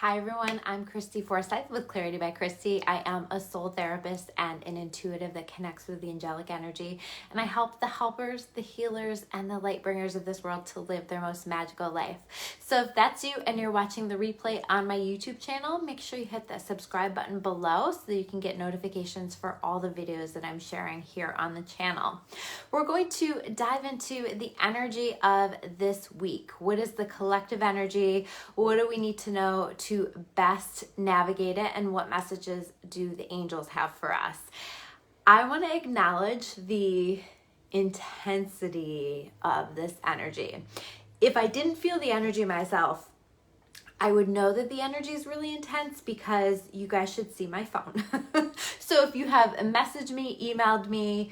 Hi everyone, I'm Christy Forsyth with Clarity by Christy. I am a soul therapist and an intuitive that connects with the angelic energy, and I help the helpers, the healers, and the light bringers of this world to live their most magical life. So if that's you and you're watching the replay on my YouTube channel, make sure you hit the subscribe button below so that you can get notifications for all the videos that I'm sharing here on the channel. We're going to dive into the energy of this week. What is the collective energy? What do we need to know to best navigate it, and what messages do the angels have for us? I want to acknowledge the intensity of this energy. If I didn't feel the energy myself, I would know that the energy is really intense because you guys should see my phone. So if you have messaged me, emailed me,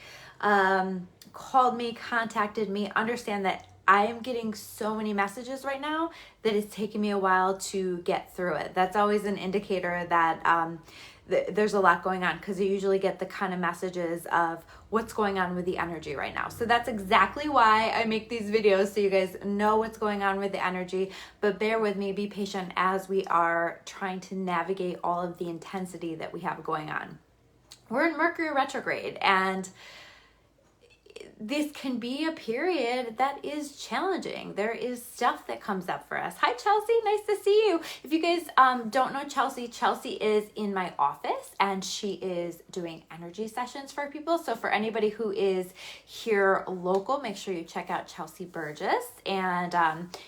called me, contacted me, understand that I am getting so many messages right now that it's taking me a while to get through it. That's always an indicator that there's a lot going on, because you usually get the kind of messages of what's going on with the energy right now. So that's exactly why I make these videos, so you guys know what's going on with the energy. But bear with me, be patient as we are trying to navigate all of the intensity that we have going on. We're in Mercury Retrograde, and this can be a period that is challenging. There is stuff that comes up for us. Hi, Chelsea. Nice to see you. If you guys don't know Chelsea, Chelsea is in my office, and she is doing energy sessions for people. So for anybody who is here local, make sure you check out Chelsea Burgess. And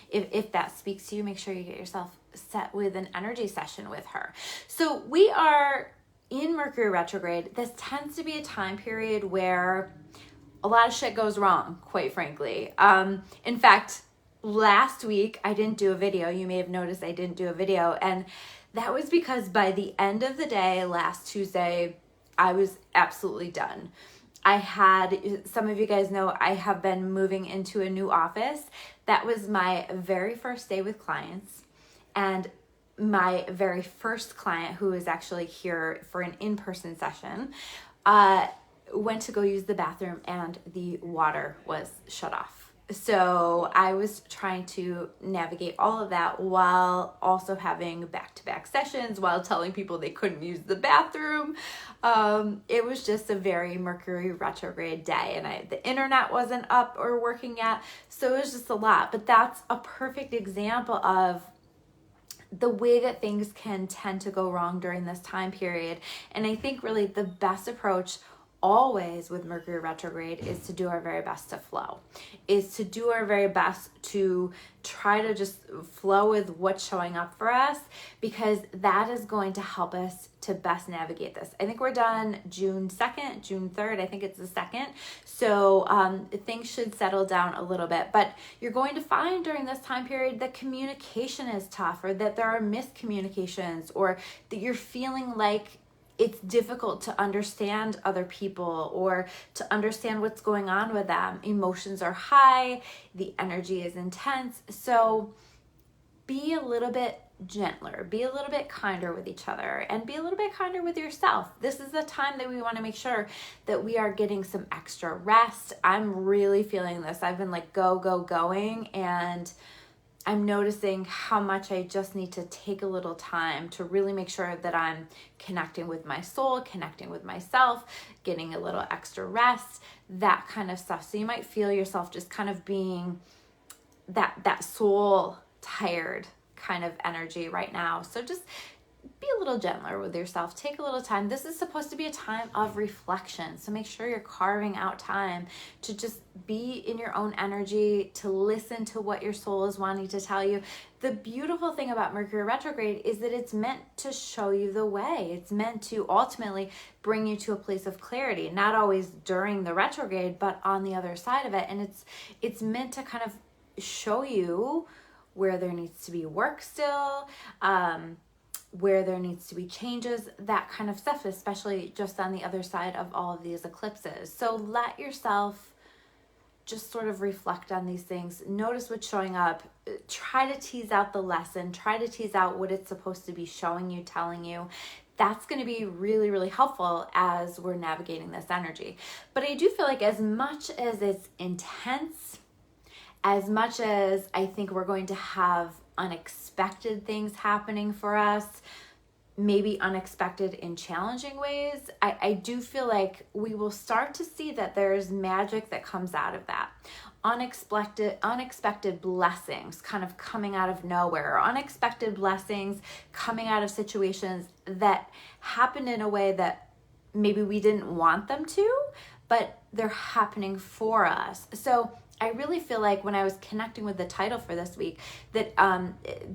if that speaks to you, make sure you get yourself set with an energy session with her. So we are in Mercury Retrograde. This tends to be a time period where a lot of shit goes wrong, quite frankly. In fact, last week I didn't do a video. You may have noticed I didn't do a video, and that was because by the end of the day, last Tuesday, I was absolutely done. Some of you guys know I have been moving into a new office. That was my very first day with clients, and my very first client, who is actually here for an in-person session, went to go use the bathroom and the water was shut off. So I was trying to navigate all of that while also having back-to-back sessions, while telling people they couldn't use the bathroom. It was just a very Mercury retrograde day, and the internet wasn't up or working yet. So it was just a lot, but that's a perfect example of the way that things can tend to go wrong during this time period. And I think really the best approach always with Mercury retrograde is to do our very best to flow, is to do our very best to try to just flow with what's showing up for us, because that is going to help us to best navigate this. I think we're done June 2nd, June 3rd, I think it's the 2nd. So things should settle down a little bit, but you're going to find during this time period that communication is tough, or that there are miscommunications, or that you're feeling like it's difficult to understand other people or to understand what's going on with them. Emotions are high, the energy is intense. So be a little bit gentler, be a little bit kinder with each other, and be a little bit kinder with yourself. This is the time that we want to make sure that we are getting some extra rest. I'm really feeling this. I've been like going, and I'm noticing how much I just need to take a little time to really make sure that I'm connecting with my soul, connecting with myself, getting a little extra rest, that kind of stuff. So you might feel yourself just kind of being that soul tired kind of energy right now. So just be a little gentler with yourself. Take a little time. This is supposed to be a time of reflection. So make sure you're carving out time to just be in your own energy, to listen to what your soul is wanting to tell you. The beautiful thing about Mercury retrograde is that it's meant to show you the way. It's meant to ultimately bring you to a place of clarity, not always during the retrograde, but on the other side of it. And it's meant to kind of show you where there needs to be work still, where there needs to be changes, that kind of stuff, especially just on the other side of all of these eclipses. So let yourself just sort of reflect on these things. Notice what's showing up. Try to tease out the lesson. Try to tease out what it's supposed to be showing you, telling you. That's going to be really, really helpful as we're navigating this energy. But I do feel like as much as it's intense, as much as I think we're going to have unexpected things happening for us, maybe unexpected in challenging ways, I do feel like we will start to see that there's magic that comes out of that. Unexpected blessings kind of coming out of nowhere, or unexpected blessings coming out of situations that happened in a way that maybe we didn't want them to, but they're happening for us. So I really feel like when I was connecting with the title for this week, that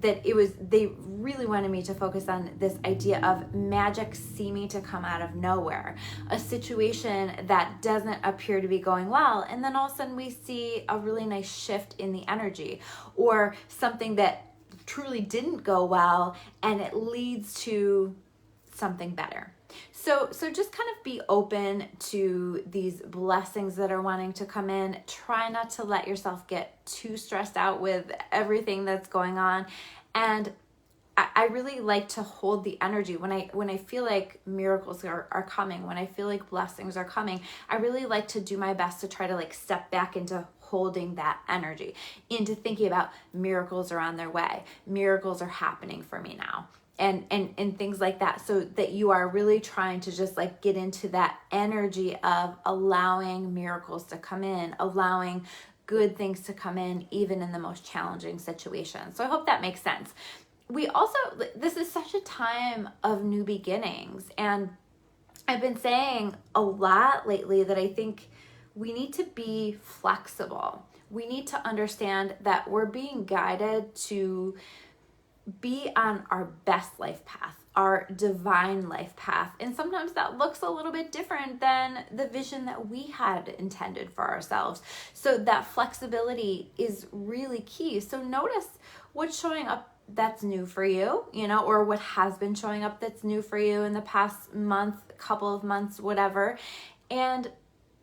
they really wanted me to focus on this idea of magic seeming to come out of nowhere, a situation that doesn't appear to be going well, and then all of a sudden we see a really nice shift in the energy, or something that truly didn't go well and it leads to something better. So just kind of be open to these blessings that are wanting to come in. Try not to let yourself get too stressed out with everything that's going on. And I really like to hold the energy when I feel like miracles are coming, when I feel like blessings are coming. I really like to do my best to try to like step back into holding that energy, into thinking about miracles are on their way. Miracles are happening for me now. And things like that, so that you are really trying to just like get into that energy of allowing miracles to come in, allowing good things to come in, even in the most challenging situations. So I hope that makes sense. This is such a time of new beginnings, and I've been saying a lot lately that I think we need to be flexible. We need to understand that we're being guided to be on our best life path, our divine life path. And sometimes that looks a little bit different than the vision that we had intended for ourselves. So that flexibility is really key. So notice what's showing up that's new for you, or what has been showing up that's new for you in the past month, couple of months, whatever. And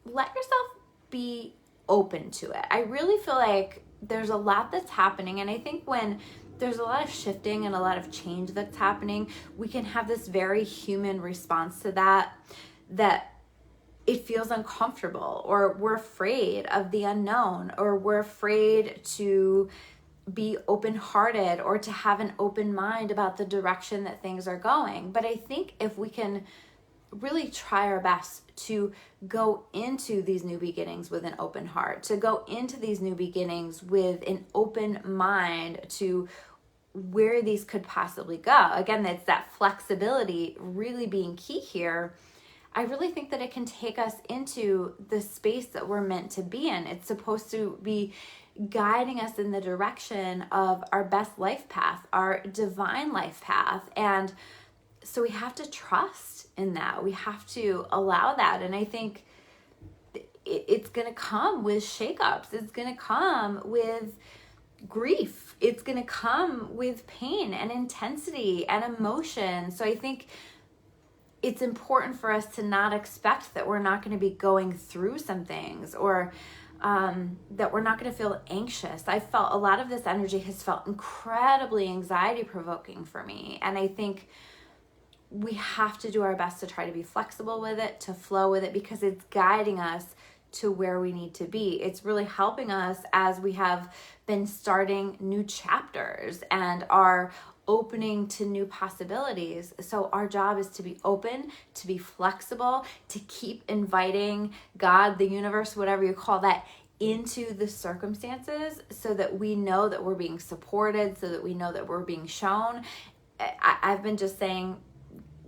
let yourself be open to it. I really feel like there's a lot that's happening. And I think when there's a lot of shifting and a lot of change that's happening, we can have this very human response to that it feels uncomfortable, or we're afraid of the unknown, or we're afraid to be open-hearted or to have an open mind about the direction that things are going. But I think if we can really try our best to go into these new beginnings with an open heart, to go into these new beginnings with an open mind to where these could possibly go. Again, it's that flexibility really being key here. I really think that it can take us into the space that we're meant to be in. It's supposed to be guiding us in the direction of our best life path, our divine life path. And so we have to trust in that. We have to allow that. And I think it's going to come with shakeups. It's going to come with grief. It's going to come with pain and intensity and emotion. So I think it's important for us to not expect that we're not going to be going through some things, or that we're not going to feel anxious. I felt a lot of this energy has felt incredibly anxiety provoking for me. And I think we have to do our best to try to be flexible with it, to flow with it, because it's guiding us to where we need to be. It's really helping us as we have been starting new chapters and are opening to new possibilities. So our job is to be open, to be flexible, to keep inviting God, the universe, whatever you call that, into the circumstances, so that we know that we're being supported, so that we know that we're being shown. I've been just saying,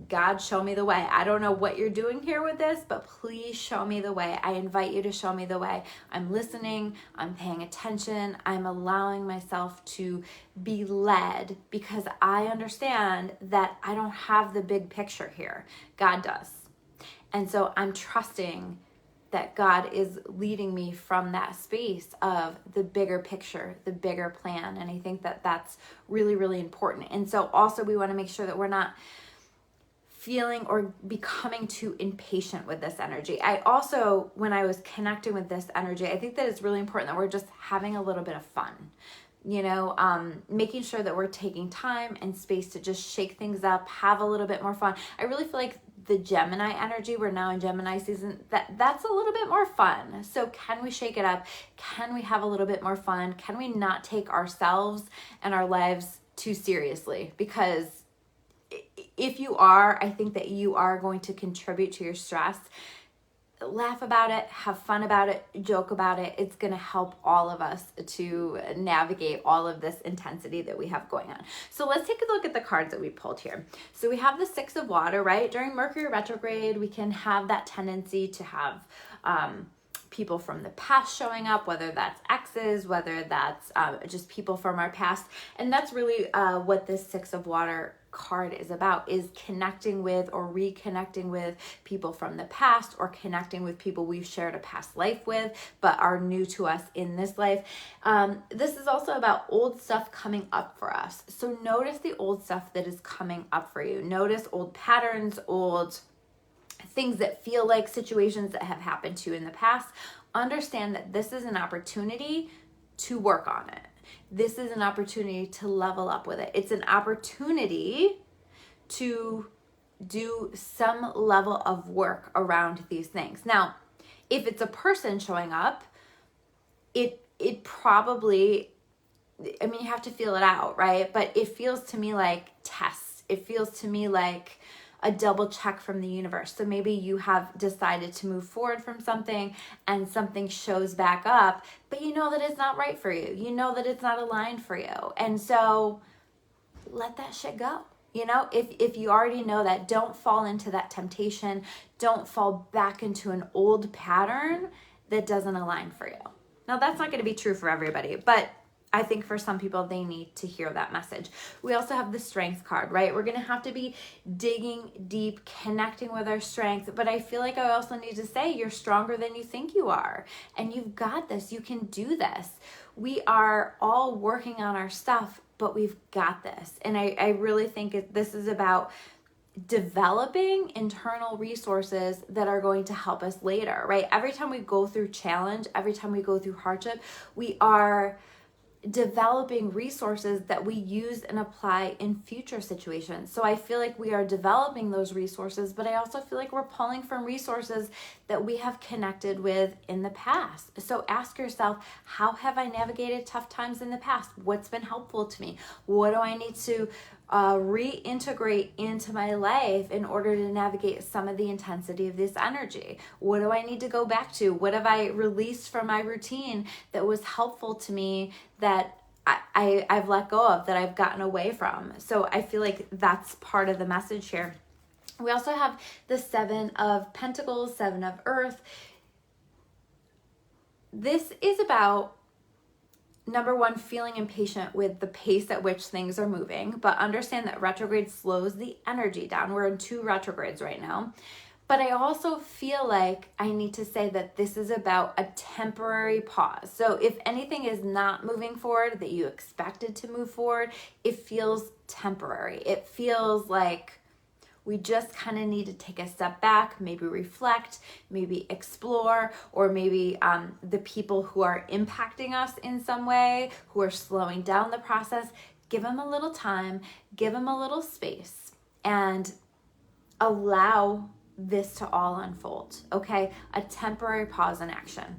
God, show me the way. I don't know what you're doing here with this, but please show me the way. I invite you to show me the way. I'm listening. I'm paying attention. I'm allowing myself to be led, because I understand that I don't have the big picture here. God does. And so I'm trusting that God is leading me from that space of the bigger picture, the bigger plan. And I think that that's really, really important. And so also we want to make sure that we're not feeling or becoming too impatient with this energy. I also, when I was connecting with this energy, I think that it's really important that we're just having a little bit of fun, making sure that we're taking time and space to just shake things up, have a little bit more fun. I really feel like the Gemini energy. We're now in Gemini season. That's a little bit more fun. So can we shake it up? Can we have a little bit more fun? Can we not take ourselves and our lives too seriously? Because if you are, I think that you are going to contribute to your stress. Laugh about it, have fun about it, joke about it. It's going to help all of us to navigate all of this intensity that we have going on. So let's take a look at the cards that we pulled here. So we have the Six of Water, right? During Mercury retrograde, we can have that tendency to have people from the past showing up, whether that's exes, whether that's just people from our past. And that's really what this Six of Water card is about, is connecting with or reconnecting with people from the past, or connecting with people we've shared a past life with but are new to us in this life. This is also about old stuff coming up for us. So notice the old stuff that is coming up for you. Notice old patterns, old things that feel like situations that have happened to you in the past. Understand that this is an opportunity to work on it. This is an opportunity to level up with it. It's an opportunity to do some level of work around these things. Now, if it's a person showing up, it probably, I mean, you have to feel it out, right? But it feels to me like tests. It feels to me like a double check from the universe. So maybe you have decided to move forward from something and something shows back up, but you know that it's not right for you. You know that it's not aligned for you. And so let that shit go. You know, if you already know that, don't fall into that temptation. Don't fall back into an old pattern that doesn't align for you. Now, that's not going to be true for everybody, but I think for some people, they need to hear that message. We also have the Strength card, right? We're going to have to be digging deep, connecting with our strength. But I feel like I also need to say, you're stronger than you think you are. And you've got this. You can do this. We are all working on our stuff, but we've got this. And I really think this is about developing internal resources that are going to help us later, right? Every time we go through challenge, every time we go through hardship, we are developing resources that we use and apply in future situations. So I feel like we are developing those resources, but I also feel like we're pulling from resources that we have connected with in the past. So ask yourself, how have I navigated tough times in the past? What's been helpful to me? What do I need to reintegrate into my life in order to navigate some of the intensity of this energy? What do I need to go back to? What have I released from my routine that was helpful to me, that I've let go of, that I've gotten away from? So I feel like that's part of the message here. We also have the Seven of Pentacles, Seven of Earth. This is about, number one, feeling impatient with the pace at which things are moving, but understand that retrograde slows the energy down. We're in 2 retrogrades right now. But I also feel like I need to say that this is about a temporary pause. So if anything is not moving forward that you expected to move forward, it feels temporary. It feels like we just kind of need to take a step back, maybe reflect, maybe explore, or maybe the people who are impacting us in some way, who are slowing down the process, give them a little time, give them a little space, and allow this to all unfold, okay? A temporary pause in action.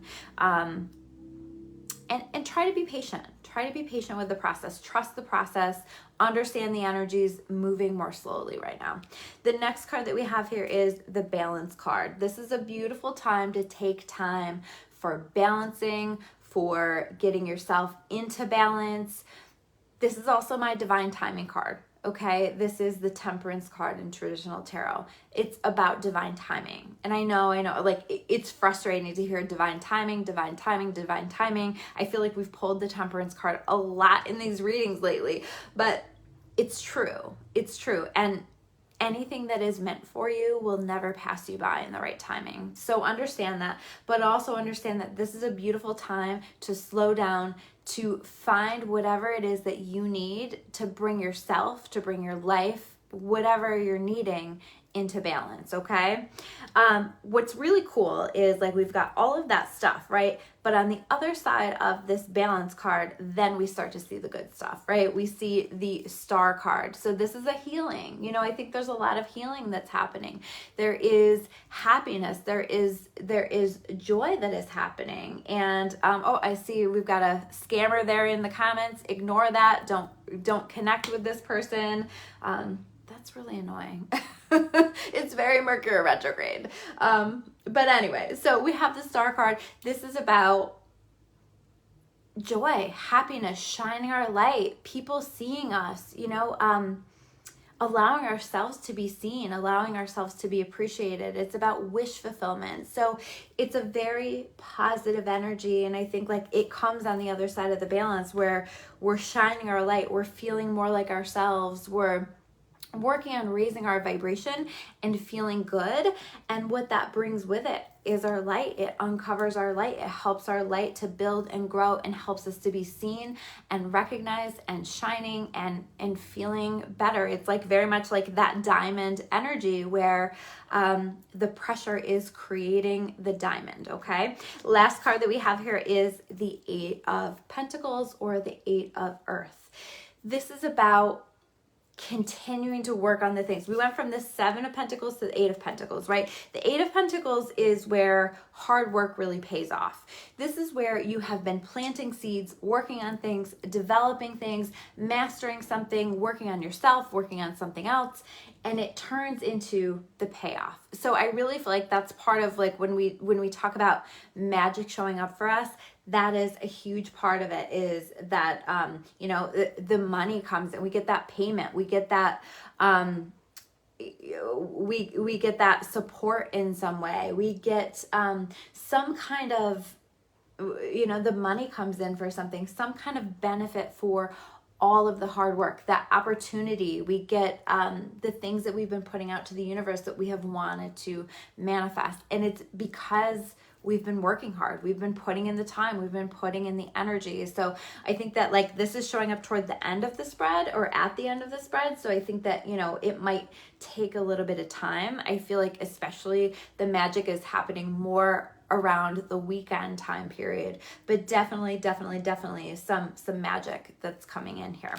And try to be patient. Try to be patient with the process. Trust the process. Understand the energies moving more slowly right now. The next card that we have here is the Balance card. This is a beautiful time to take time for balancing, for getting yourself into balance. This is also my Divine Timing card. Okay, this is the Temperance card in traditional tarot. It's about divine timing. And I know, like it's frustrating to hear divine timing, divine timing, divine timing. I feel like we've pulled the Temperance card a lot in these readings lately, but it's true. It's true. And anything that is meant for you will never pass you by in the right timing. So understand that, but also understand that this is a beautiful time to slow down, to find whatever it is that you need to bring yourself, to bring your life, whatever you're needing into balance, okay? What's really cool is like we've got all of that stuff, right? But on the other side of this balance card, then we start to see the good stuff, right? We see the star card. So this is a healing. You know, I think there's a lot of healing that's happening. There is happiness. There is joy that is happening. And oh, I see we've got a scammer there in the comments. Ignore that. Don't connect with this person. That's really annoying. It's very Mercury retrograde. But anyway, so we have the star card. This is about joy, happiness, shining our light, people seeing us, you know, allowing ourselves to be seen, allowing ourselves to be appreciated. It's about wish fulfillment. So it's a very positive energy. And I think like it comes on the other side of the balance where we're shining our light. We're feeling more like ourselves. We're working on raising our vibration and feeling good. And what that brings with it is our light. It uncovers our light. It helps our light to build and grow and helps us to be seen and recognized and shining and feeling better. It's like very much like that diamond energy where the pressure is creating the diamond, okay? Last card that we have here is the 8 of Pentacles or the 8 of Earth. This is about continuing to work on the things. We went from the 7 of Pentacles to the 8 of Pentacles, right? The 8 of Pentacles is where hard work really pays off. This is where you have been planting seeds, working on things, developing things, mastering something, working on yourself, working on something else, and it turns into the payoff. So I really feel like that's part of like when we talk about magic showing up for us, that is a huge part of it, is that, you know, the money comes and we get that payment. We get that, we get that support in some way. We get some kind of, you know, the money comes in for something, some kind of benefit for all of the hard work, that opportunity. We get the things that we've been putting out to the universe that we have wanted to manifest. And it's because we've been working hard. We've been putting in the time. We've been putting in the energy. So I think that like this is showing up toward the end of the spread or at the end of the spread. So I think that, you know, it might take a little bit of time. I feel like especially the magic is happening more around the weekend time period, but definitely some magic that's coming in here.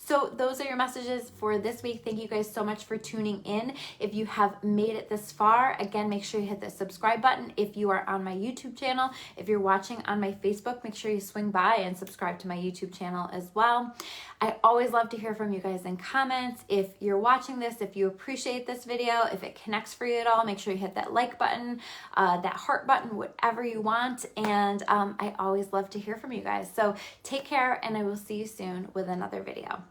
So those are your messages for this week. Thank you guys so much for tuning in. If you have made it this far, again, make sure you hit the subscribe button. If you are on my YouTube channel, if you're watching on my Facebook, make sure you swing by and subscribe to my YouTube channel as well. I always love to hear from you guys in comments. If you're watching this, if you appreciate this video, if it connects for you at all, make sure you hit that like button, that heart button, whatever you want. And I always love to hear from you guys. So take care, and I will see you soon with another video.